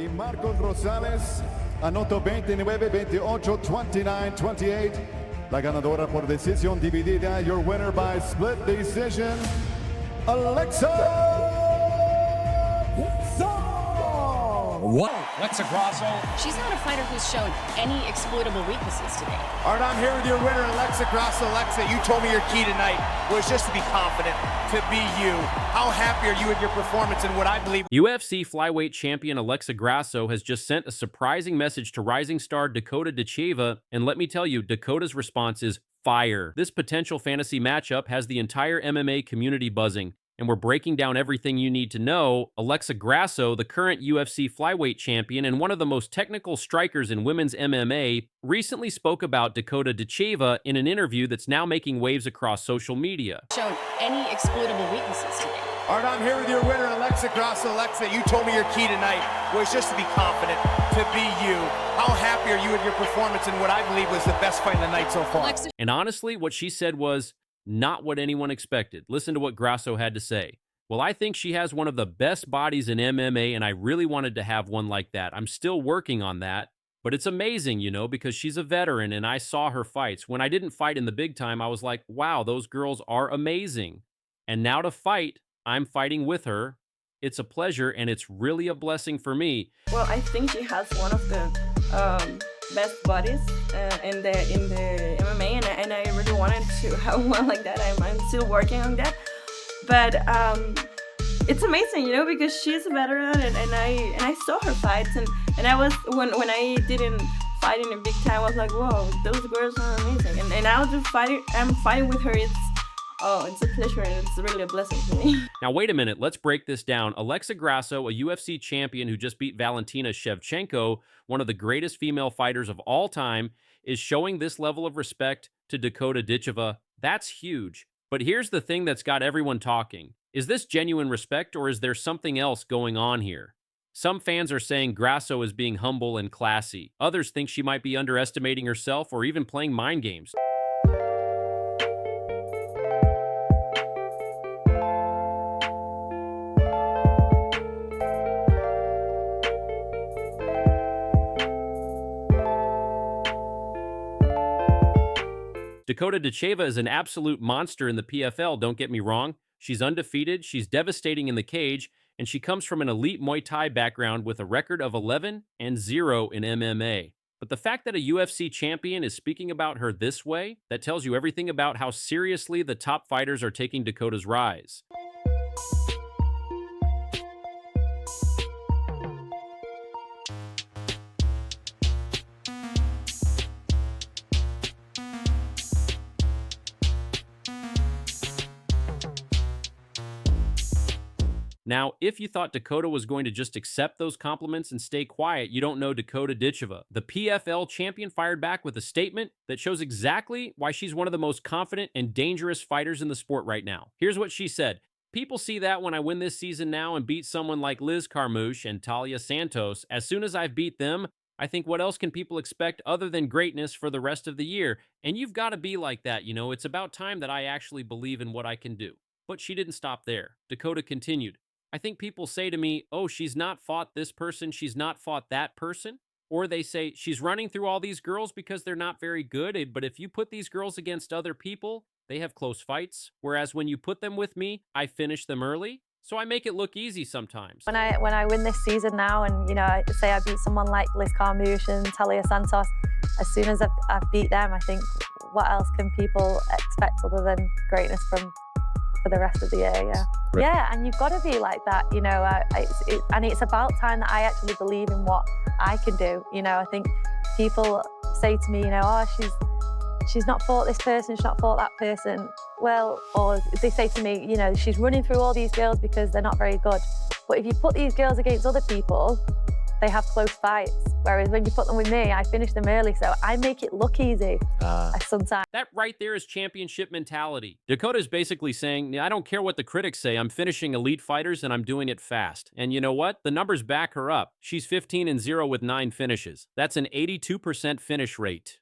y Marcos Rosales anotó 29, 28, 29, 28. La ganadora por decisión dividida, your winner by split decision, Alexa. What? Alexa Grasso. She's not a fighter who's shown any exploitable weaknesses today. All right, I'm here with your winner, Alexa Grasso. Alexa, you told me your key tonight was just to be confident, to be you. How happy are you with your performance and what I believe? UFC Flyweight Champion Alexa Grasso has just sent a surprising message to rising star Dakota Ditcheva, and let me tell you, Dakota's response is fire. This potential fantasy matchup has the entire MMA community buzzing, and we're breaking down everything you need to know. Alexa Grasso, the current UFC Flyweight Champion and one of the most technical strikers in women's MMA, recently spoke about Dakota Ditcheva in an interview that's now making waves across social media. Shown any exploitable weaknesses today. All right, I'm here with your winner, Alexa Grasso. Alexa, you told me your key tonight was just to be confident, to be you. How happy are you with your performance and what I believe was the best fight of the night so far? And honestly, what she said was not what anyone expected. Listen to what Grasso had to say. Well, I think she has one of the best bodies in MMA, and I really wanted to have one like that. I'm still working on that, but it's amazing, you know, because she's a veteran, and I saw her fights. When I didn't fight in the big time, I was like, wow, those girls are amazing. And now to fight, I'm fighting with her. It's a pleasure, and it's really a blessing for me. Well, I think she has one of the best bodies in the MMA, and I really wanted to have one like that. I'm still working on that, but it's amazing, you know, because she's a veteran, and I saw her fights, and I was when I didn't fight in a big time, I was like, whoa, those girls are amazing, and now I'm fighting with her. It's a pleasure, and it's really a blessing for me. Now, wait a minute. Let's break this down. Alexa Grasso, a UFC champion who just beat Valentina Shevchenko, one of the greatest female fighters of all time, is showing this level of respect to Dakota Ditcheva. That's huge. But here's the thing that's got everyone talking. Is this genuine respect, or is there something else going on here? Some fans are saying Grasso is being humble and classy. Others think she might be underestimating herself or even playing mind games. Dakota Ditcheva is an absolute monster in the PFL, don't get me wrong. She's undefeated, she's devastating in the cage, and she comes from an elite Muay Thai background with a record of 11-0 in MMA. But the fact that a UFC champion is speaking about her this way, that tells you everything about how seriously the top fighters are taking Dakota's rise. Now, if you thought Dakota was going to just accept those compliments and stay quiet, you don't know Dakota Ditcheva. The PFL champion fired back with a statement that shows exactly why she's one of the most confident and dangerous fighters in the sport right now. Here's what she said. People see that when I win this season now and beat someone like Liz Carmouche and Talia Santos. As soon as I beat them, I think what else can people expect other than greatness for the rest of the year? And you've got to be like that, you know. It's about time that I actually believe in what I can do. But she didn't stop there. Dakota continued. I think people say to me, oh, she's not fought this person, she's not fought that person. Or they say, she's running through all these girls because they're not very good. But if you put these girls against other people, they have close fights. Whereas when you put them with me, I finish them early. So I make it look easy sometimes. When I win this season now, and you know, say I beat someone like Liz Carmouche and Talia Santos, as soon as I've beat them, I think, what else can people expect other than greatness for the rest of the year? Yeah. Right. Yeah, and you've got to be like that, you know. And it's about time that I actually believe in what I can do. You know, I think people say to me, you know, oh, she's not fought this person, she's not fought that person. Well, or they say to me, you know, she's running through all these girls because they're not very good. But if you put these girls against other people, they have close fights. Whereas when you put them with me, I finish them early, so I make it look easy sometimes. That right there is championship mentality. Dakota's basically saying, I don't care what the critics say, I'm finishing elite fighters and I'm doing it fast. And you know what? The numbers back her up. She's 15-0 with 9 finishes. That's an 82% finish rate.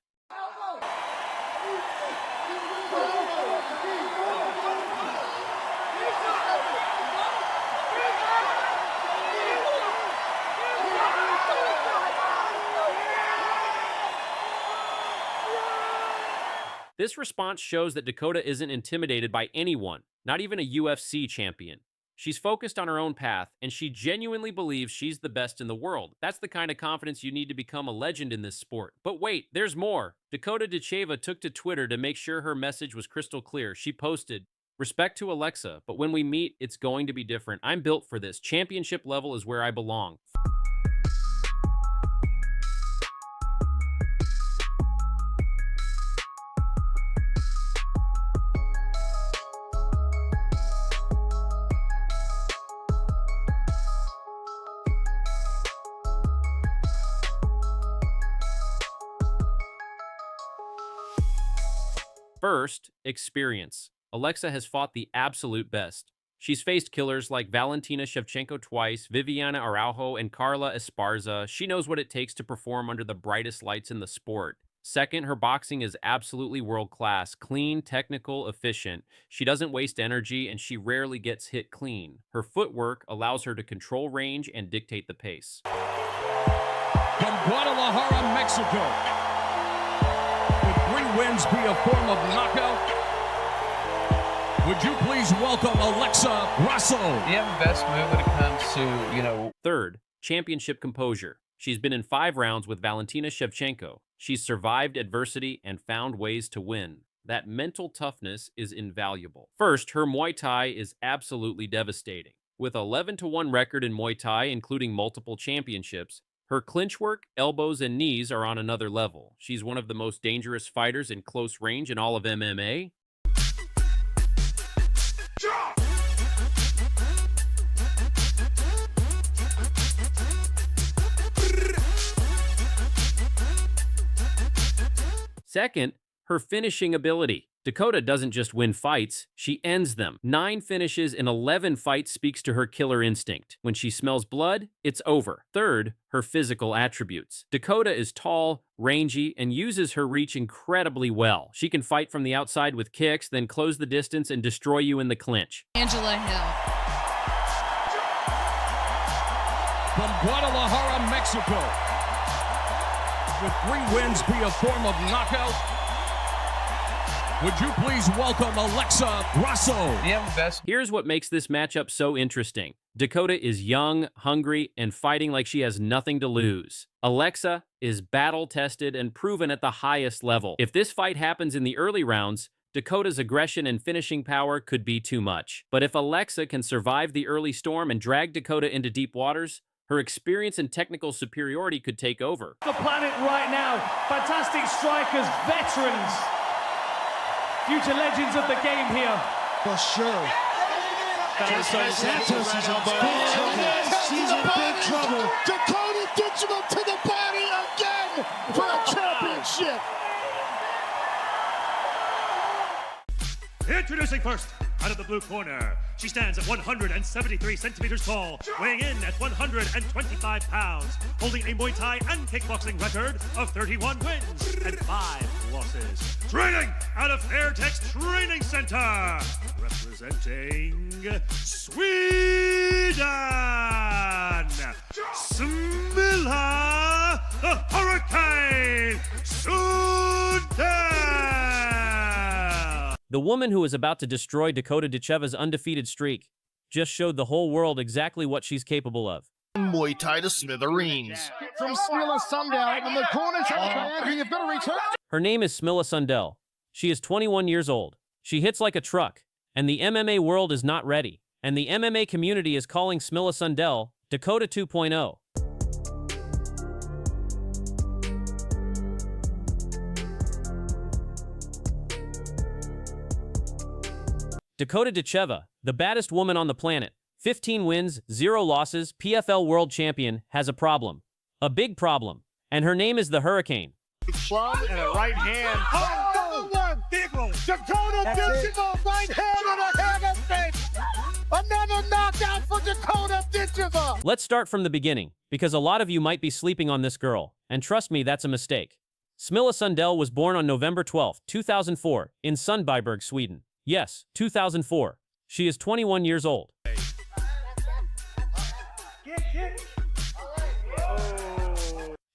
This response shows that Dakota isn't intimidated by anyone, not even a UFC champion. She's focused on her own path, and she genuinely believes she's the best in the world. That's the kind of confidence you need to become a legend in this sport. But wait, there's more. Dakota Ditcheva took to Twitter to make sure her message was crystal clear. She posted, "Respect to Alexa, but when we meet, it's going to be different. I'm built for this. Championship level is where I belong." First, experience. Alexa has fought the absolute best. She's faced killers like Valentina Shevchenko twice, Viviana Araujo, and Carla Esparza. She knows what it takes to perform under the brightest lights in the sport. Second, her boxing is absolutely world-class, clean, technical, efficient. She doesn't waste energy, and she rarely gets hit clean. Her footwork allows her to control range and dictate the pace. From Guadalajara, Mexico. Would 3 wins be a form of knockout? Would you please welcome Alexa Grasso? You have the best move when it comes to, Third, championship composure. She's been in 5 rounds with Valentina Shevchenko. She's survived adversity and found ways to win. That mental toughness is invaluable. First, her Muay Thai is absolutely devastating. With 11-1 record in Muay Thai, including multiple championships, her clinch work, elbows, and knees are on another level. She's one of the most dangerous fighters in close range in all of MMA. Second, her finishing ability. Dakota doesn't just win fights, she ends them. 9 finishes in 11 fights speaks to her killer instinct. When she smells blood, it's over. Third, her physical attributes. Dakota is tall, rangy, and uses her reach incredibly well. She can fight from the outside with kicks, then close the distance and destroy you in the clinch. Angela Hill. From Guadalajara, Mexico. Would 3 wins be a form of knockout? Would you please welcome Alexa Grasso? you have the best. Here's what makes this matchup so interesting. Dakota is young, hungry, and fighting like she has nothing to lose. Alexa is battle-tested and proven at the highest level. If this fight happens in the early rounds, Dakota's aggression and finishing power could be too much. But if Alexa can survive the early storm and drag Dakota into deep waters, her experience and technical superiority could take over. The planet right now, fantastic strikers, veterans, future legends of the game here. For sure. Santos is in big trouble. She's in big trouble. Dakota Ditcheva to the body again for a championship. Introducing first, out of the blue corner, she stands at 173 centimeters tall, weighing in at 125 pounds, holding a Muay Thai and kickboxing record of 31 wins and 5 losses. Training out of Fairtex Training Center, representing Sweden, Smilla the Hurricane Sundell. The woman who is about to destroy Dakota Ditcheva's undefeated streak just showed the whole world exactly what she's capable of. Muay Thai to smithereens. From Smilla Sundell in the corner to the you've got to return. Her name is Smilla Sundell. She is 21 years old. She hits like a truck, and the MMA world is not ready. And the MMA community is calling Smilla Sundell Dakota 2.0. Dakota Ditcheva, the baddest woman on the planet, 15 wins, 0 losses, PFL world champion, has a problem. A big problem. And her name is the Hurricane. Club and a right hand. Oh, another one. Dakota Ditcheva, right hand and a hand face. Another knockout for Dakota Ditcheva. Let's start from the beginning, because a lot of you might be sleeping on this girl. And trust me, that's a mistake. Smilla Sundell was born on November 12, 2004, in Sundbyberg, Sweden. Yes, 2004. She is 21 years old.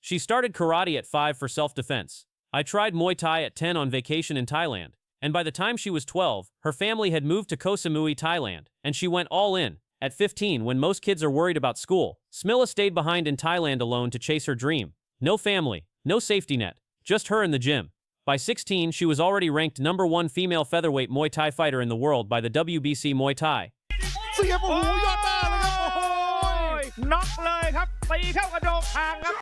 She started karate at 5 for self-defense. I tried Muay Thai at 10 on vacation in Thailand, and by the time she was 12, her family had moved to Koh Samui, Thailand, and she went all in. At 15, when most kids are worried about school, Smilla stayed behind in Thailand alone to chase her dream. No family, no safety net, just her in the gym. By 16, she was already ranked #1 female featherweight Muay Thai fighter in the world by the WBC Muay Thai.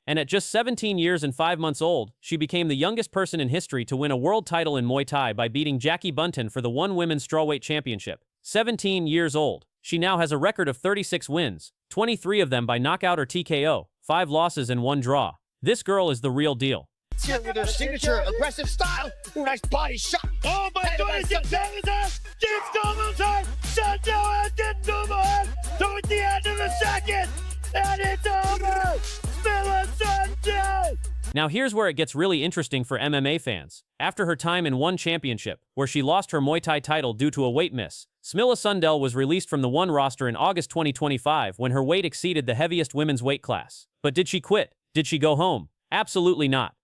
And at just 17 years and 5 months old, she became the youngest person in history to win a world title in Muay Thai by beating Jackie Bunton for the ONE Women's Strawweight Championship. 17 years old, she now has a record of 36 wins, 23 of them by knockout or TKO, 5 losses and 1 draw. This girl is the real deal. With her signature aggressive style. Ooh, nice body shot. Oh my goodness, it's double time. Sundell didn't move ahead toward the end of the second. And it's over. Smilla Sundell. Now here's where it gets really interesting for MMA fans. After her time in ONE Championship, where she lost her Muay Thai title due to a weight miss, Smilla Sundell was released from the ONE roster in August 2025 when her weight exceeded the heaviest women's weight class. But did she quit? Did she go home? Absolutely not.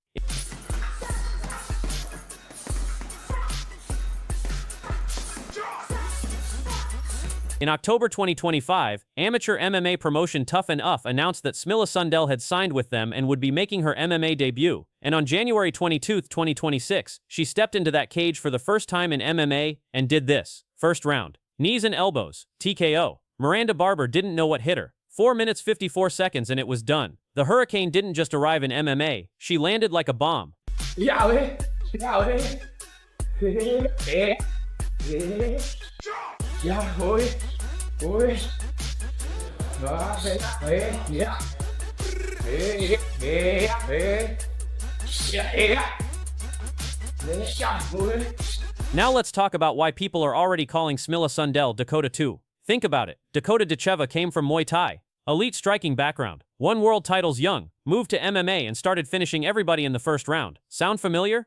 In October 2025, amateur MMA promotion Tough and Uff announced that Smilla Sundell had signed with them and would be making her MMA debut. And on January 22, 2026, she stepped into that cage for the first time in MMA and did this. First round. Knees and elbows. TKO. Miranda Barber didn't know what hit her. 4 minutes 54 seconds and it was done. The Hurricane didn't just arrive in MMA, she landed like a bomb. Now let's talk about why people are already calling Smilla Sundell Dakota 2. Think about it. Dakota Ditcheva came from Muay Thai. Elite striking background. Won world titles young. Moved to MMA and started finishing everybody in the first round. Sound familiar?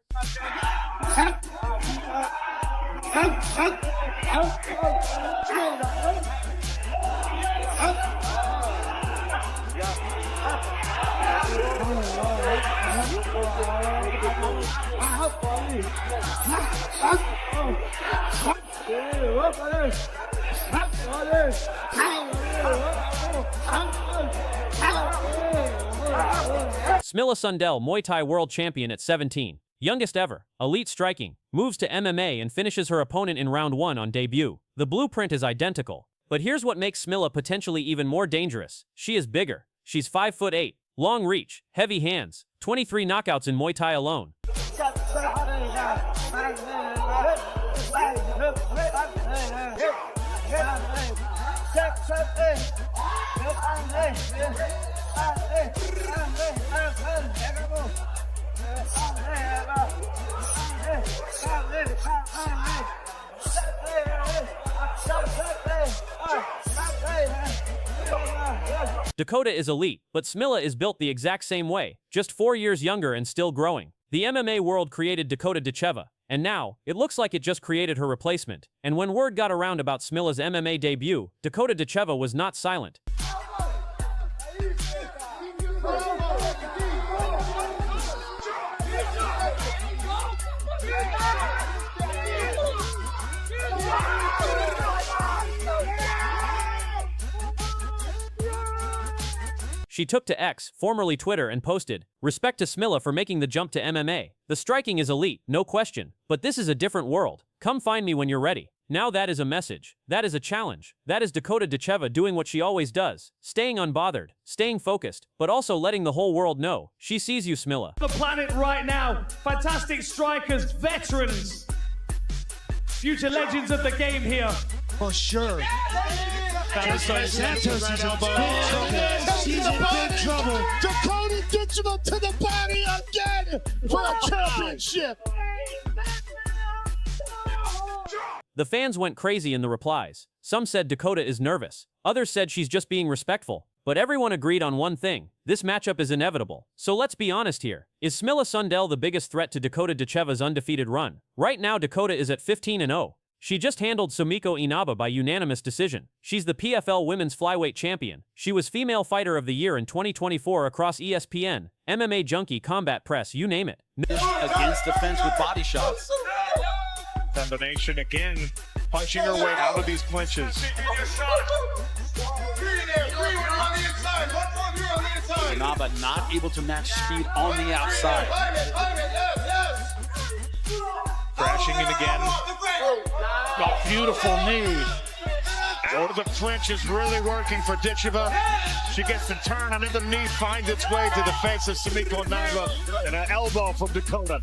Smilla Sundell, Muay Thai world champion at 17. Youngest ever. Elite striking. Moves to MMA and finishes her opponent in round 1 on debut. The blueprint is identical. But here's what makes Smilla potentially even more dangerous. She is bigger. She's 5'8". Long reach. Heavy hands. 23 knockouts in Muay Thai alone. Dakota is elite, but Smilla is built the exact same way, just 4 years younger and still growing. The MMA world created Dakota Ditcheva, and now, it looks like it just created her replacement. And when word got around about Smilla's MMA debut, Dakota Ditcheva was not silent. She took to X, formerly Twitter, and posted, "Respect to Smilla for making the jump to MMA. The striking is elite, no question. But this is a different world. Come find me when you're ready." Now that is a message. That is a challenge. That is Dakota Ditcheva doing what she always does. Staying unbothered, staying focused, but also letting the whole world know. She sees you, Smilla. The planet right now. Fantastic strikers, veterans. Future legends of the game here. For sure. Santos is in She's in big trouble. Dakota Ditcheva to the body again for a championship. The fans went crazy in the replies. Some said Dakota is nervous. Others said she's just being respectful. But everyone agreed on one thing. This matchup is inevitable. So let's be honest here. Is Smilla Sundell the biggest threat to Dakota Ditcheva's undefeated run? Right now, Dakota is at 15-0. She just handled Sumiko Inaba by unanimous decision. She's the PFL Women's Flyweight Champion. She was Female Fighter of the Year in 2024 across ESPN, MMA Junkie, Combat Press, you name it. Against defense with body shots. Combination again, punching her way out of these clinches. Inaba not able to match speed on the outside. Crashing in again. Got beautiful knee. Out of the clinch is really working for Ditcheva. She gets the turn under the knee, finds its way to the face of Sumiko Inaba, and an elbow from Dakota.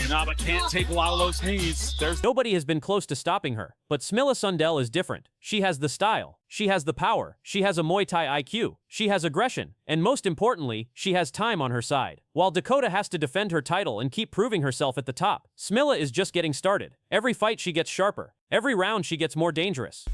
Inaba can't take a lot of those knees. Nobody has been close to stopping her, but Smilla Sundell is different. She has the style, she has the power, she has a Muay Thai IQ, she has aggression, and most importantly, she has time on her side. While Dakota has to defend her title and keep proving herself at the top, Smilla is just getting started. Every fight she gets sharper, every round she gets more dangerous.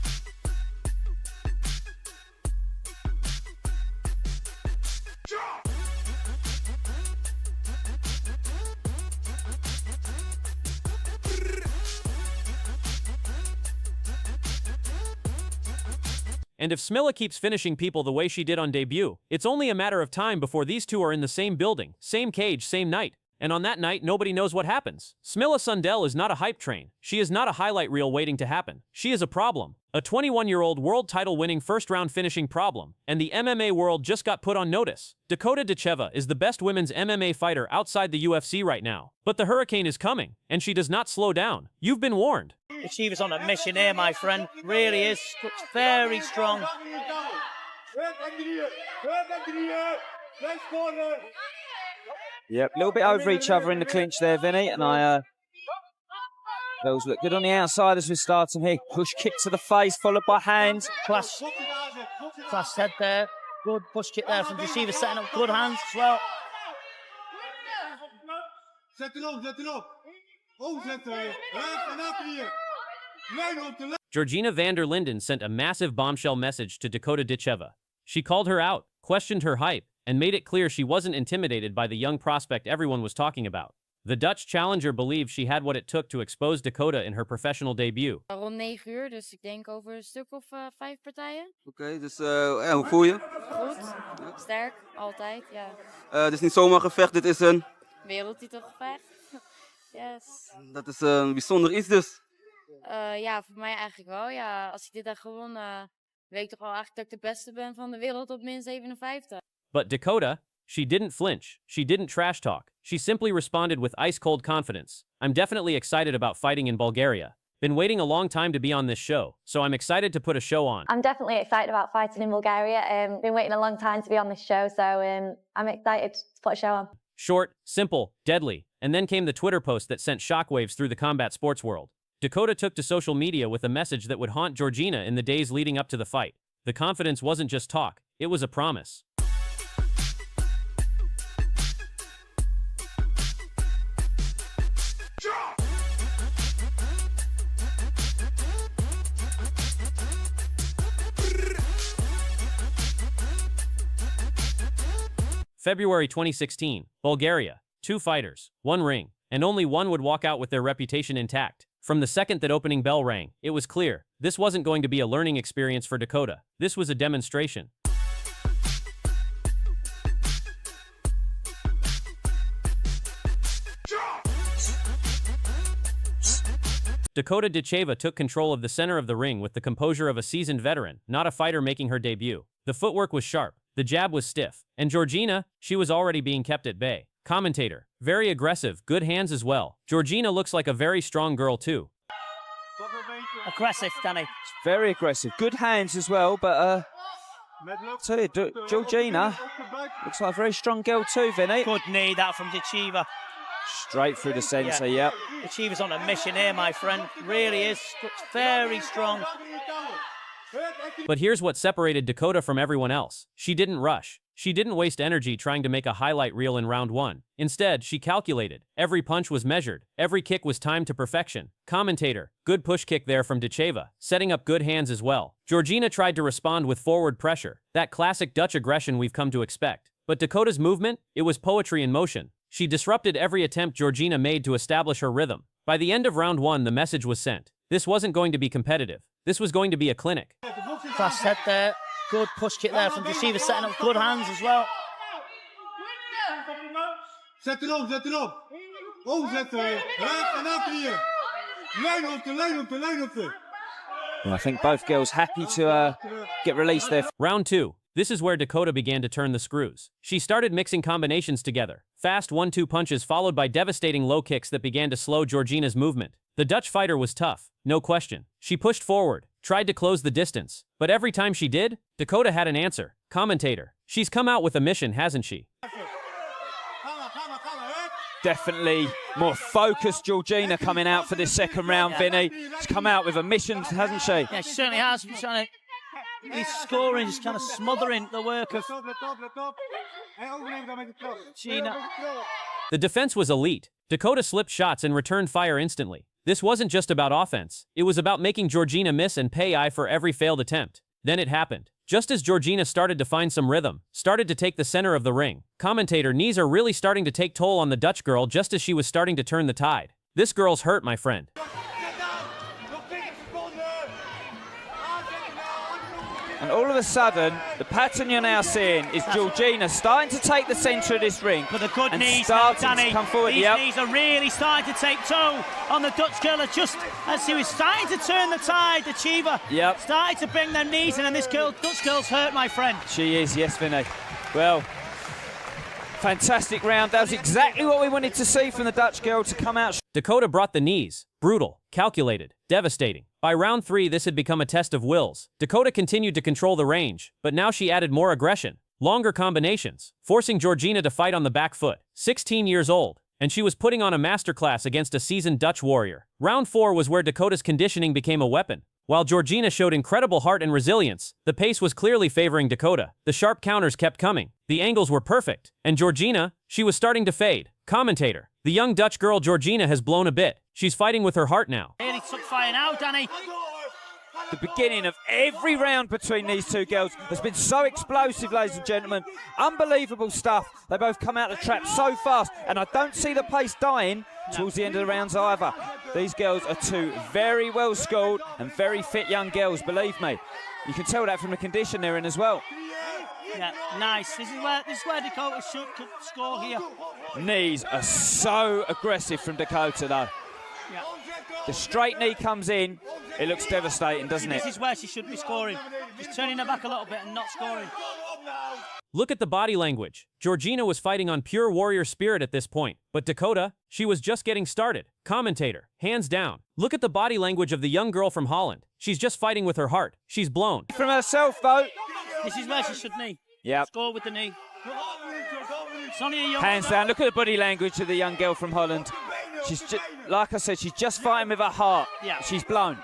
And if Smilla keeps finishing people the way she did on debut, it's only a matter of time before these two are in the same building, same cage, same night. And on that night, nobody knows what happens. Smilla Sundell is not a hype train. She is not a highlight reel waiting to happen. She is a problem. A 21-year-old world title-winning first-round finishing problem. And the MMA world just got put on notice. Dakota Ditcheva is the best women's MMA fighter outside the UFC right now. But the hurricane is coming, and she does not slow down. You've been warned. Ditcheva's on a mission here, my friend. Really is. Looks very strong. Yep, a little bit over each other in the clinch there, Vinny, and those look good on the outside as we start them here. Push kick to the face, followed by hands. Class head there. Good push kick there from Ditcheva, setting up good hands as well. Georgina Vander Lindon sent a massive bombshell message to Dakota Ditcheva. She called her out, questioned her hype, and made it clear she wasn't intimidated by the young prospect everyone was talking about. The Dutch challenger believed she had what it took to expose Dakota in her professional debut. Rond 9 uur, dus ik denk over een stuk of 5 partijen. Oké, dus hoe voel je? Goed, sterk, altijd, ja. Dit is niet zomaar gevecht, dit is een... Wereldtitelgevecht. Yes. Dat is een bijzonder iets dus. Ja, voor mij eigenlijk wel. Ja, als ik dit heb gewonnen, weet ik toch wel eigenlijk dat ik de beste ben van de wereld op min 57. But Dakota, she didn't flinch, she didn't trash talk, she simply responded with ice-cold confidence. I'm definitely excited about fighting in Bulgaria. Been waiting a long time to be on this show, so I'm excited to put a show on. I'm definitely excited about fighting in Bulgaria. Been waiting a long time to be on this show, so I'm excited to put a show on. Short, simple, deadly, and then came the Twitter post that sent shockwaves through the combat sports world. Dakota took to social media with a message that would haunt Georgina in the days leading up to the fight. The confidence wasn't just talk, it was a promise. February 2016, Bulgaria. 2 fighters, 1 ring, and only one would walk out with their reputation intact. From the second that opening bell rang, it was clear, this wasn't going to be a learning experience for Dakota. This was a demonstration. Dakota Ditcheva took control of the center of the ring with the composure of a seasoned veteran, not a fighter making her debut. The footwork was sharp, the jab was stiff, and Georgina, she was already being kept at bay. Commentator, very aggressive, good hands as well. Georgina looks like a very strong girl too. Aggressive, Danny. It's very aggressive, good hands as well, but tell you, Georgina looks like a very strong girl too, Vinny. Good knee that from Ditcheva. Straight through the centre, yeah. Ditcheva's on a mission here, my friend. Really is. Looks very strong. But here's what separated Dakota from everyone else. She didn't rush. She didn't waste energy trying to make a highlight reel in round 1. Instead, she calculated. Every punch was measured. Every kick was timed to perfection. Commentator, good push kick there from Ditcheva, setting up good hands as well. Georgina tried to respond with forward pressure, that classic Dutch aggression we've come to expect. But Dakota's movement, it was poetry in motion. She disrupted every attempt Georgina made to establish her rhythm. By the end of round 1, the message was sent. This wasn't going to be competitive. This was going to be a clinic. Fast head there. Good push kick there from Ditcheva, setting up good hands as well. Zet erop, zet erop. Omzetten weer. Recht en achter hier. Lijn op de, lijn op de, lijn op de. Well, I think both girls happy to get released there. Round 2. This is where Dakota began to turn the screws. She started mixing combinations together. Fast 1-2 punches followed by devastating low kicks that began to slow Georgina's movement. The Dutch fighter was tough, no question. She pushed forward, tried to close the distance. But every time she did, Dakota had an answer. Commentator, she's come out with a mission, hasn't she? Definitely more focused Georgina coming out for this second round, Vinny. She's come out with a mission, hasn't she? Yeah, she certainly has. She's trying to... He's scoring, just kind of smothering the work of Gina. The defense was elite. Dakota slipped shots and returned fire instantly. This wasn't just about offense. It was about making Georgina miss and pay for every failed attempt. Then it happened. Just as Georgina started to find some rhythm, started to take the center of the ring. Commentator, knees are really starting to take toll on the Dutch girl just as she was starting to turn the tide. This girl's hurt, my friend. And all of a sudden, the pattern you're now seeing is Georgina starting to take the centre of this ring. But the good and knees starting now, Danny. to come forward. These knees are really starting to take toll on the Dutch girl. As she was starting to turn the tide, Ditcheva started to bring them knees in, and this Dutch girl's hurt, my friend. She is, yes, Vinny. Well, fantastic round. That was exactly what we wanted to see from the Dutch girl to come out. Dakota brought the knees. Brutal, calculated, devastating. By round 3, this had become a test of wills. Dakota continued to control the range, but now she added more aggression, longer combinations, forcing Georgina to fight on the back foot. 16 years old, and she was putting on a masterclass against a seasoned Dutch warrior. Round 4 was where Dakota's conditioning became a weapon. While Georgina showed incredible heart and resilience, the pace was clearly favoring Dakota. The sharp counters kept coming. The angles were perfect. And Georgina, she was starting to fade. Commentator, the young Dutch girl Georgina has blown a bit. She's fighting with her heart now. Really took fire now, Danny. The beginning of every round between these two girls has been so explosive, ladies and gentlemen. Unbelievable stuff. They both come out of the trap so fast, and I don't see the pace dying towards the end of the rounds either. These girls are two very well schooled and very fit young girls, believe me. You can tell that from the condition they're in as well. Yeah, nice. This is where Dakota should score here. Knees are so aggressive from Dakota, though. Yeah. The straight knee comes in, it looks devastating, doesn't it? This is where she should be scoring. Just turning her back a little bit and not scoring. Look at the body language. Georgina was fighting on pure warrior spirit at this point. But Dakota, she was just getting started. Commentator, hands down. Look at the body language of the young girl from Holland. She's just fighting with her heart. She's blown. From herself, though. This is where she should knee. Yeah. Score with the knee. It's only a young hands down. Look at the body language of the young girl from Holland. She's just, like I said, she's just fighting with her heart. Yeah. She's blown.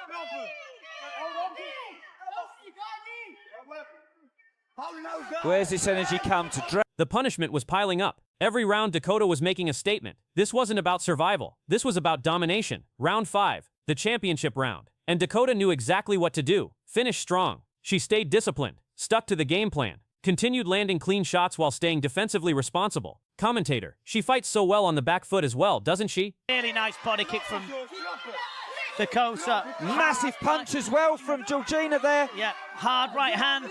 Where's this energy come to drag? The punishment was piling up. Every round, Dakota was making a statement. This wasn't about survival. This was about domination. Round 5, the championship round. And Dakota knew exactly what to do. Finish strong. She stayed disciplined, stuck to the game plan, continued landing clean shots while staying defensively responsible. Commentator, she fights so well on the back foot as well, doesn't she? Really nice body kick from Dakota. Massive punch as well from Georgina there. Yeah, hard right hand.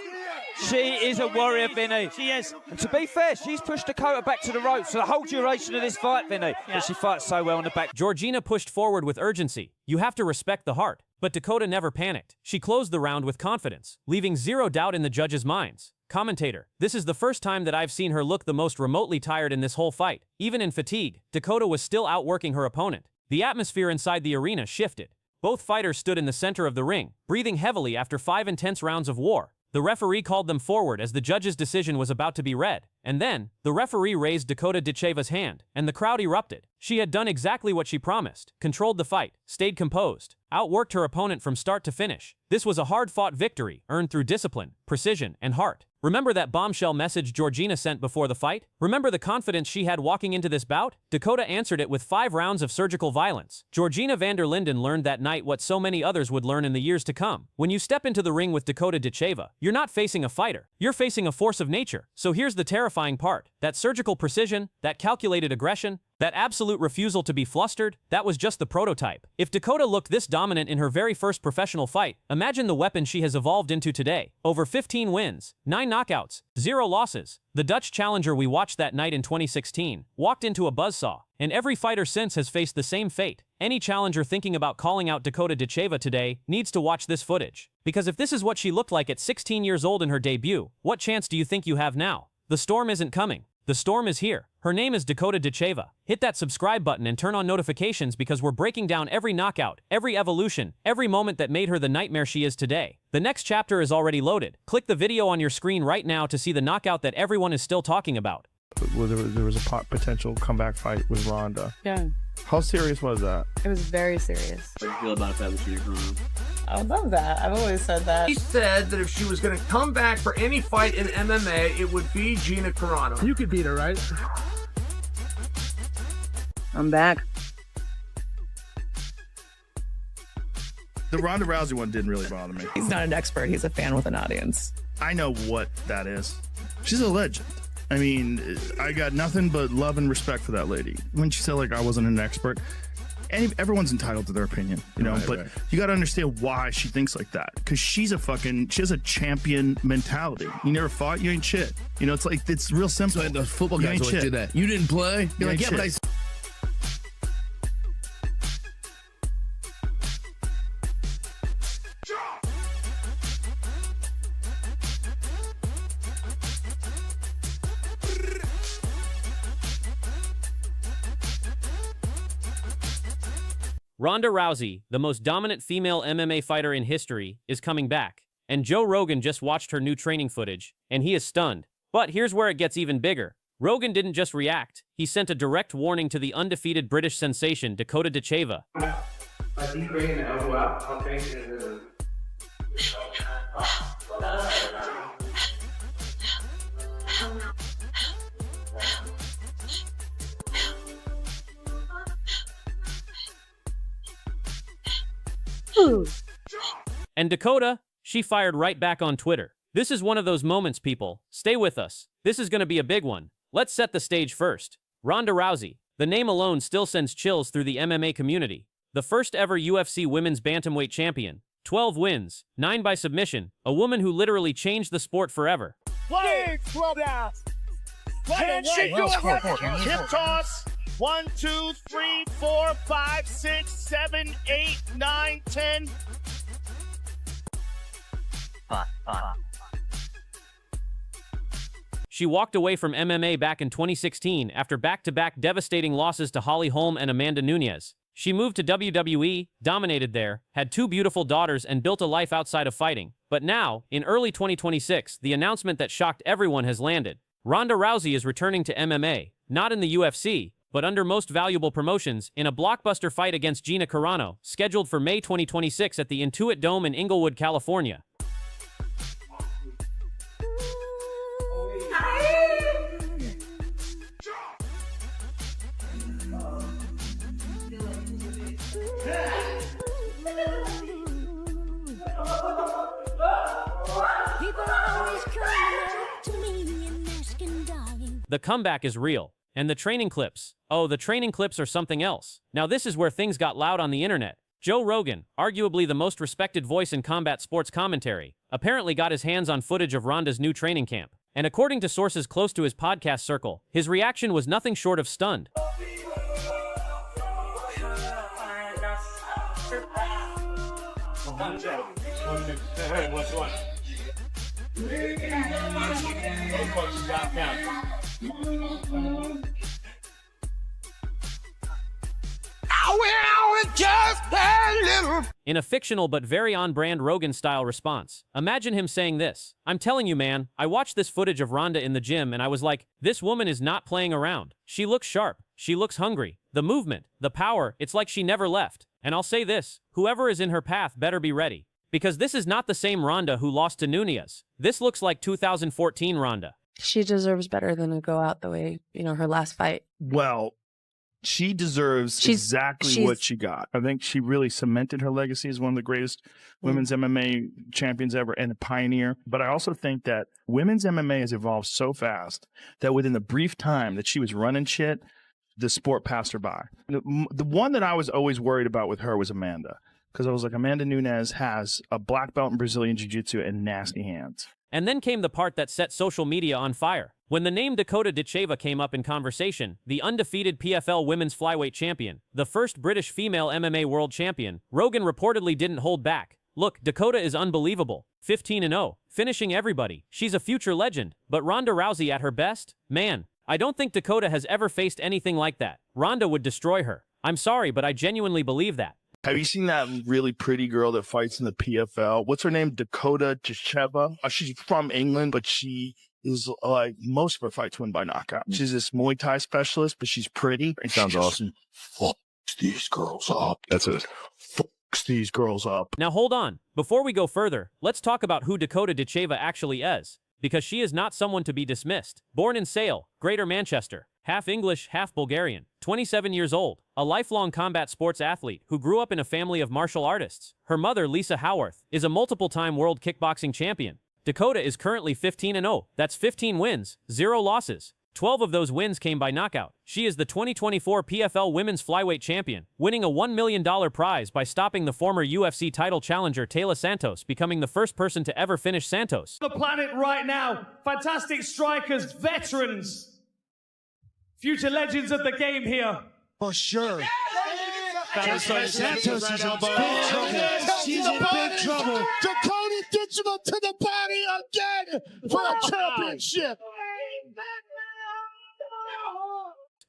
She is a warrior, Vinny. She is. And to be fair, she's pushed Dakota back to the ropes for the whole duration of this fight, Vinny. Yeah. But she fights so well on the back. Georgina pushed forward with urgency. You have to respect the heart. But Dakota never panicked. She closed the round with confidence, leaving zero doubt in the judges' minds. Commentator, this is the first time that I've seen her look the most remotely tired in this whole fight. Even in fatigue, Dakota was still outworking her opponent. The atmosphere inside the arena shifted. Both fighters stood in the center of the ring, breathing heavily after 5 intense rounds of war. The referee called them forward as the judge's decision was about to be read. And then, the referee raised Dakota Ditcheva's hand, and the crowd erupted. She had done exactly what she promised, controlled the fight, stayed composed, outworked her opponent from start to finish. This was a hard-fought victory, earned through discipline, precision, and heart. Remember that bombshell message Georgina sent before the fight? Remember the confidence she had walking into this bout? Dakota answered it with 5 rounds of surgical violence. Georgina Vander Lindon learned that night what so many others would learn in the years to come. When you step into the ring with Dakota Ditcheva, you're not facing a fighter. You're facing a force of nature. So here's the terrifying part. That surgical precision, that calculated aggression, That absolute refusal to be flustered, that was just the prototype. If Dakota looked this dominant in her very first professional fight, imagine the weapon she has evolved into today. Over 15 wins, 9 knockouts, 0 losses. The Dutch challenger we watched that night in 2016 walked into a buzzsaw, and every fighter since has faced the same fate. Any challenger thinking about calling out Dakota Ditcheva today needs to watch this footage. Because if this is what she looked like at 16 years old in her debut, what chance do you think you have now? The storm isn't coming. The storm is here. Her name is Dakota Ditcheva. Hit that subscribe button and turn on notifications because we're breaking down every knockout, every evolution, every moment that made her the nightmare she is today. The next chapter is already loaded. Click the video on your screen right now to see the knockout that everyone is still talking about. Well, there was a potential comeback fight with Ronda. Yeah. How serious was that? It was very serious. How do you feel about that with Gina Carano? I love that. I've always said that. He said that if she was going to come back for any fight in MMA, it would be Gina Carano. You could beat her, right? I'm back. The Ronda Rousey one didn't really bother me. He's not an expert. He's a fan with an audience. I know what that is. She's a legend. I mean, I got nothing but love and respect for that lady. When she said, like, I wasn't an expert, everyone's entitled to their opinion, you know, but you got to understand why she thinks like that. Because she has a champion mentality. You never fought, you ain't shit. You know, it's real simple. So the football guys always do that. You didn't play? You're like, yeah, but I... Ronda Rousey, the most dominant female MMA fighter in history, is coming back. And Joe Rogan just watched her new training footage, and he is stunned. But here's where it gets even bigger. Rogan didn't just react, he sent a direct warning to the undefeated British sensation Dakota Ditcheva. And Dakota, she fired right back on Twitter. This is one of those moments, people. Stay with us. This is going to be a big one. Let's set the stage first. Ronda Rousey. The name alone still sends chills through the MMA community. The first ever UFC women's bantamweight champion. 12 wins, 9 by submission. A woman who literally changed the sport forever. Can she do it? Hip toss. 1, 2, 3, 4, 5, 6, 7, 8, 9, 10. She walked away from MMA back in 2016 after back-to-back devastating losses to Holly Holm and Amanda Nunes. She moved to WWE, dominated there, had 2 beautiful daughters, and built a life outside of fighting. But now, in early 2026, the announcement that shocked everyone has landed. Ronda Rousey is returning to MMA, not in the UFC, but under Most Valuable Promotions, in a blockbuster fight against Gina Carano, scheduled for May 2026 at the Intuit Dome in Inglewood, California. The comeback is real. And the training clips. Oh, the training clips are something else. Now this is where things got loud on the internet. Joe Rogan, arguably the most respected voice in combat sports commentary, apparently got his hands on footage of Ronda's new training camp. And according to sources close to his podcast circle, his reaction was nothing short of stunned. In a fictional but very on-brand Rogan-style response, imagine him saying this. I'm telling you, man, I watched this footage of Ronda in the gym and I was like, this woman is not playing around. She looks sharp. She looks hungry. The movement, the power, it's like she never left. And I'll say this, whoever is in her path better be ready. Because this is not the same Ronda who lost to Nunes. This looks like 2014 Ronda. She deserves better than to go out the way, her last fight. Well, she deserves exactly what she got. I think she really cemented her legacy as one of the greatest women's MMA champions ever and a pioneer. But I also think that women's MMA has evolved so fast that within the brief time that she was running shit, the sport passed her by. The one that I was always worried about with her was Amanda, because I was like, Amanda Nunes has a black belt in Brazilian Jiu-Jitsu and nasty hands. And then came the part that set social media on fire. When the name Dakota Ditcheva came up in conversation, the undefeated PFL Women's Flyweight Champion, the first British female MMA World Champion, Rogan reportedly didn't hold back. Look, Dakota is unbelievable. 15-0, finishing everybody. She's a future legend. But Ronda Rousey at her best? Man, I don't think Dakota has ever faced anything like that. Ronda would destroy her. I'm sorry, but I genuinely believe that. Have you seen that really pretty girl that fights in the PFL? What's her name? Dakota Ditcheva. She's from England, but she is like, most of her fights win by knockout. She's this Muay Thai specialist, but she's pretty. It sounds awesome. Fucks these girls up. That's it. Fucks these girls up. Now hold on. Before we go further, let's talk about who Dakota Ditcheva actually is, because she is not someone to be dismissed. Born in Sale, Greater Manchester, half English, half Bulgarian, 27 years old, a lifelong combat sports athlete who grew up in a family of martial artists. Her mother, Lisa Howarth, is a multiple-time world kickboxing champion. Dakota is currently 15-0. That's 15 wins, 0 losses. 12 of those wins came by knockout. She is the 2024 PFL Women's Flyweight Champion, winning a $1 million prize by stopping the former UFC title challenger Taylor Santos, becoming the first person to ever finish Santos. The planet right now, fantastic strikers, veterans, future legends of the game here. For sure. Santos is in big trouble. She's in big trouble. Dakota Ditcheva to the body again for a championship.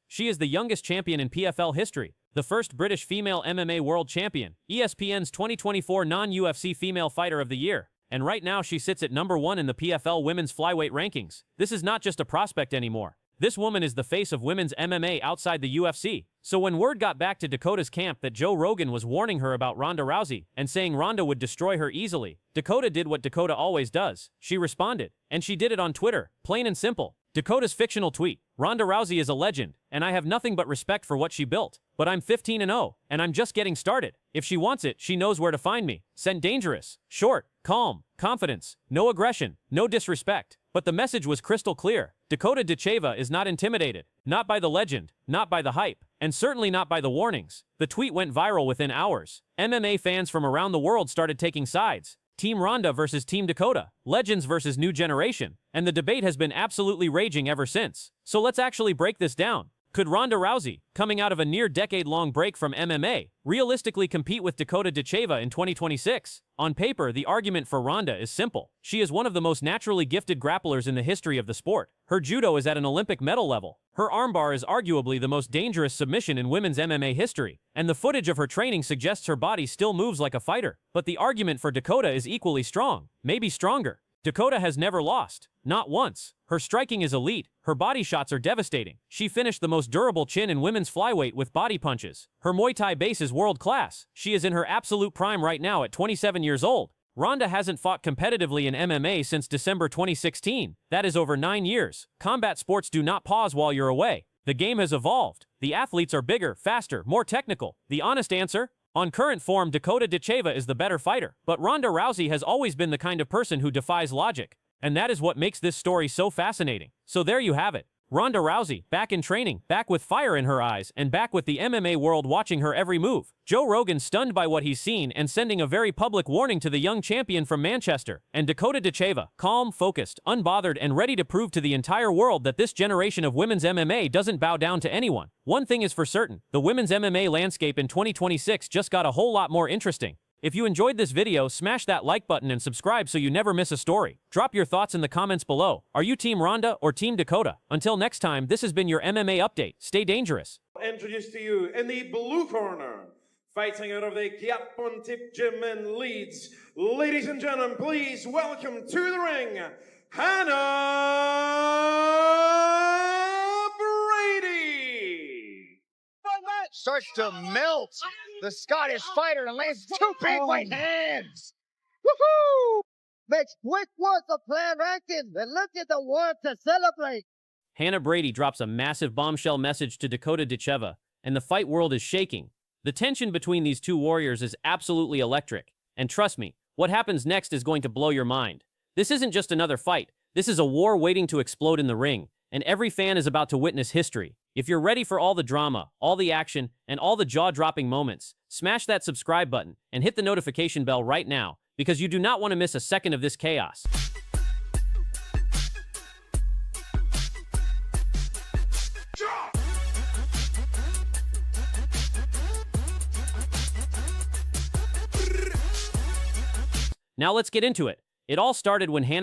She is the youngest champion in PFL history, the first British female MMA world champion, ESPN's 2024 non-UFC female fighter of the year, and right now she sits at #1 in the PFL women's flyweight rankings. This is not just a prospect anymore. This woman is the face of women's MMA outside the UFC. So when word got back to Dakota's camp that Joe Rogan was warning her about Ronda Rousey and saying Ronda would destroy her easily, Dakota did what Dakota always does. She responded, and she did it on Twitter, plain and simple. Dakota's fictional tweet, Ronda Rousey is a legend, and I have nothing but respect for what she built. But I'm 15-0, and I'm just getting started. If she wants it, she knows where to find me. Sent dangerous, short, calm, confidence, no aggression, no disrespect. But the message was crystal clear. Dakota Ditcheva is not intimidated, not by the legend, not by the hype, and certainly not by the warnings. The tweet went viral within hours. MMA fans from around the world started taking sides. Team Ronda versus Team Dakota, legends versus new generation, and the debate has been absolutely raging ever since. So let's actually break this down. Could Ronda Rousey, coming out of a near decade-long break from MMA, realistically compete with Dakota Ditcheva in 2026? On paper, the argument for Ronda is simple. She is one of the most naturally gifted grapplers in the history of the sport. Her judo is at an Olympic medal level. Her armbar is arguably the most dangerous submission in women's MMA history, and the footage of her training suggests her body still moves like a fighter. But the argument for Dakota is equally strong, maybe stronger. Dakota has never lost. Not once. Her striking is elite. Her body shots are devastating. She finished the most durable chin in women's flyweight with body punches. Her Muay Thai base is world class. She is in her absolute prime right now at 27 years old. Ronda hasn't fought competitively in MMA since December 2016. That is over 9 years. Combat sports do not pause while you're away. The game has evolved. The athletes are bigger, faster, more technical. The honest answer? On current form, Dakota Ditcheva is the better fighter, but Ronda Rousey has always been the kind of person who defies logic. And that is what makes this story so fascinating. So there you have it. Ronda Rousey, back in training, back with fire in her eyes, and back with the MMA world watching her every move. Joe Rogan stunned by what he's seen and sending a very public warning to the young champion from Manchester. And Dakota Ditcheva, calm, focused, unbothered, and ready to prove to the entire world that this generation of women's MMA doesn't bow down to anyone. One thing is for certain, the women's MMA landscape in 2026 just got a whole lot more interesting. If you enjoyed this video, smash that like button and subscribe so you never miss a story. Drop your thoughts in the comments below. Are you Team Ronda or Team Dakota? Until next time, this has been your MMA update. Stay dangerous. Introduce to you in the blue corner, fighting out of the Tip Gym in Leeds. Ladies and gentlemen, please welcome to the ring, Hannah Brady. Starts to melt the Scottish fighter and lands two big white hands. Woohoo! Makes quick work of plan ranking and look at the world to celebrate. Hannah Brady drops a massive bombshell message to Dakota Ditcheva, and the fight world is shaking. The tension between these two warriors is absolutely electric. And trust me, what happens next is going to blow your mind. This isn't just another fight. This is a war waiting to explode in the ring, and every fan is about to witness history. If you're ready for all the drama, all the action, and all the jaw-dropping moments, smash that subscribe button and hit the notification bell right now, because you do not want to miss a second of this chaos. Now let's get into it. It all started when Hannah